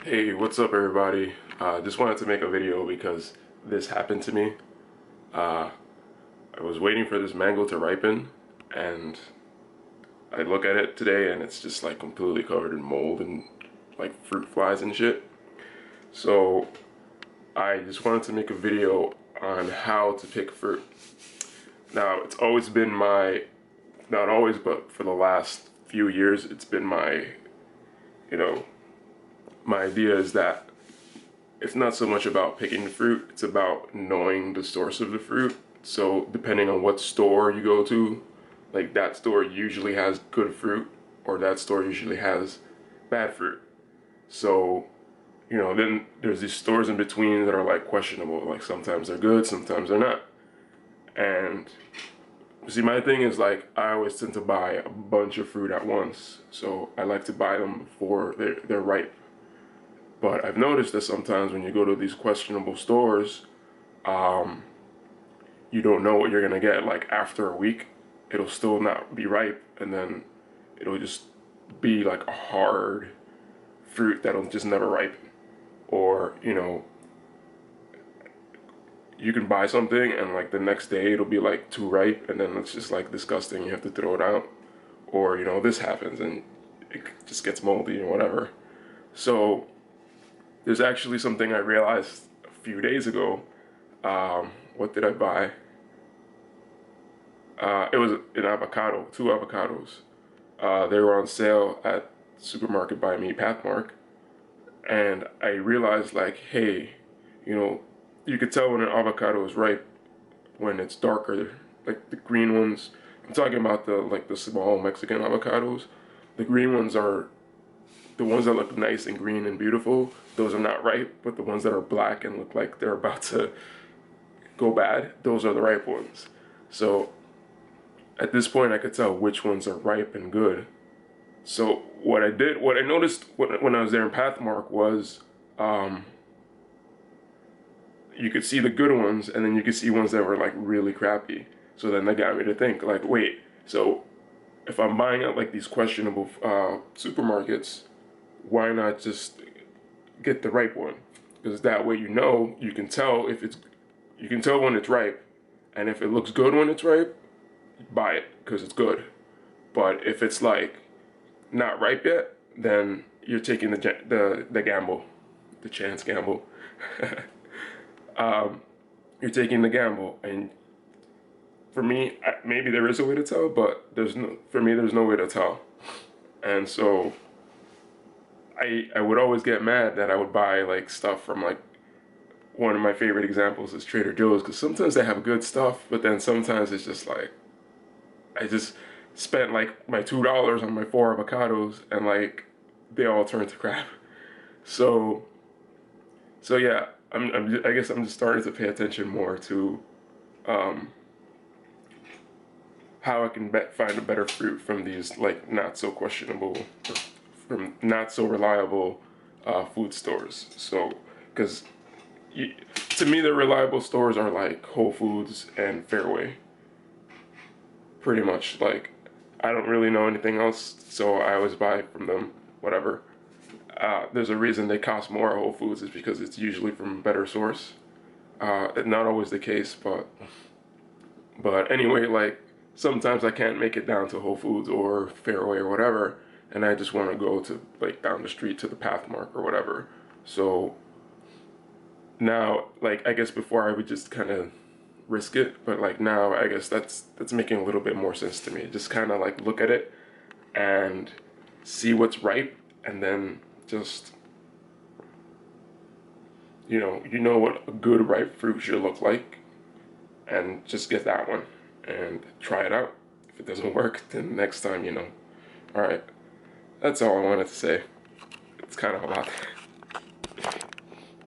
Hey, what's up everybody? Just wanted to make a video because this happened to me. Uh, I was waiting for this mango to ripen and I look at it today and it's just like completely covered in mold and like fruit flies and shit. So I just wanted to make a video on how to pick fruit. Now, it's always been not always, but for the last few years, it's been you know, my idea is that it's not so much about picking the fruit, it's about knowing the source of the fruit. So depending on what store you go to, like that store usually has good fruit or that store usually has bad fruit. So, then there's these stores in between that are like questionable. Like sometimes they're good, sometimes they're not. And see, my thing is like I always tend to buy a bunch of fruit at once. So I like to buy them before they're ripe. But I've noticed that sometimes when you go to these questionable stores, you don't know what you're gonna get. Like after a week, it'll still not be ripe, and then it'll just be like a hard fruit that'll just never ripen. Or, you can buy something and like the next day it'll be like too ripe, and then it's just like disgusting. You have to throw it out. Or, this happens and it just gets moldy or whatever. So there's actually something I realized a few days ago. What did I buy? It was an avocado, two avocados. They were on sale at supermarket by me, Pathmark, and I realized like, hey, you could tell when an avocado is ripe when it's darker, like the green ones. I'm talking about the small Mexican avocados. The green ones are the ones that look nice and green and beautiful. Those are not ripe, but the ones that are black and look like they're about to go bad, those are the ripe ones. So at this point, I could tell which ones are ripe and good. So what I noticed when I was there in Pathmark was you could see the good ones, and then you could see ones that were like really crappy. So then that got me to think, like, wait, so if I'm buying at like these questionable supermarkets, why not just get the ripe one? Because that way you can tell you can tell when it's ripe, and if it looks good when it's ripe, buy it because it's good. But if it's like not ripe yet, then you're taking the gamble, the chance gamble. You're taking the gamble, and for me, maybe there is a way to tell, but for me, there's no way to tell. And so I would always get mad that I would buy like stuff from like one of my favorite examples is Trader Joe's, because sometimes they have good stuff, but then sometimes it's just like I just spent like my $2 on my four avocados and like they all turned to crap. So yeah, I guess I'm just starting to pay attention more to um, how I can find a better fruit from these like not so questionable, from not so reliable food stores. So because to me the reliable stores are like Whole Foods and Fairway. Pretty much. Like, I don't really know anything else, so I always buy from them, whatever. There's a reason they cost more at Whole Foods, is because it's usually from a better source. Not always the case, but anyway, like sometimes I can't make it down to Whole Foods or Fairway or whatever, and I just want to go to like down the street to the Pathmark or whatever. So now, like, I guess before I would just kind of risk it, but like now I guess that's making a little bit more sense to me. Just kind of like look at it and see what's ripe, and then just you know what a good ripe fruit should look like, and just get that one and try it out. If it doesn't work, then next time All right, that's all I wanted to say. It's kind of a lot.